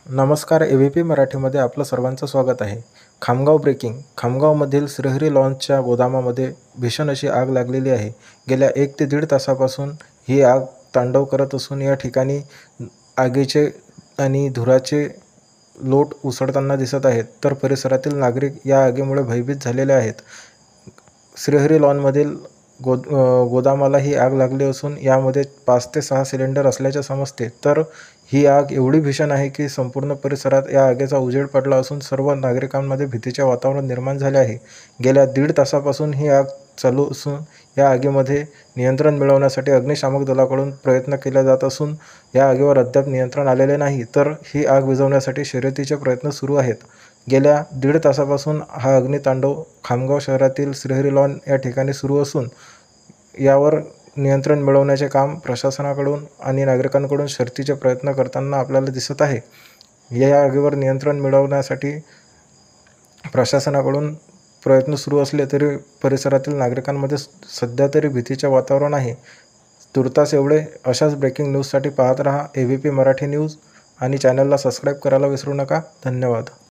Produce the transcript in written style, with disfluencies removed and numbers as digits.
नमस्कार. AVP मराठीमध्ये आपलं सर्वांचं स्वागत आहे. खामगाव ब्रेकिंग. खामगावमधील श्रीहरी लॉन्सच्या गोदामामध्ये भीषण अशी आग लागलेली आहे. गेल्या 1 ते दीड तासापासून ही आग तांडव करत असून या ठिकाणी आगीचे आणि धुराचे लोट उसळताना दिसत आहेत. तर परिसरातील नागरिक या आगीमुळे भयभीत झालेले आहेत. श्रीहरी लॉनमधील गोदामाला ही आग लागली असून यामध्ये 5 ते 6 सिलेंडर असल्याचे समजते. तर ही आग एवढी भीषण आहे की संपूर्ण परिसरात या आगीचा उजेड पडला असून सर्व नागरिकांमध्ये भीतीचे वातावरण निर्माण झाले आहे. गेल्या दीड तासापासून ही आग चालू असून या आगीमध्ये नियंत्रण मिळवण्यासाठी अग्निशामक दलाकडून प्रयत्न केले जात असून या आगीवर अद्याप नियंत्रण आलेले नाही. तर ही आग विझवण्यासाठी शर्यतीचे प्रयत्न सुरू आहेत. गेल्या दीड तासापासून हा अग्नितांडव खामगाव शहरातील श्रीहरी लॉन या ठिकाणी सुरू असून यावर नियंत्रण मिळवण्याचे काम प्रशासनाकडून आणि नागरिकांकडून शर्थीचे प्रयत्न करताना आपल्याला दिसत आहे. या आगीवर नियंत्रण मिळवण्यासाठी प्रशासनाकडून प्रयत्न सुरू असले तरी परिसरातील नागरिकांमध्ये सध्या तरी भीतीचे वातावरण आहे. तुर्तास एवढे. अशाच ब्रेकिंग न्यूजसाठी पाहत रहा AVP मराठी न्यूज आणि चॅनलला सबस्क्राईब करायला विसरू नका. धन्यवाद.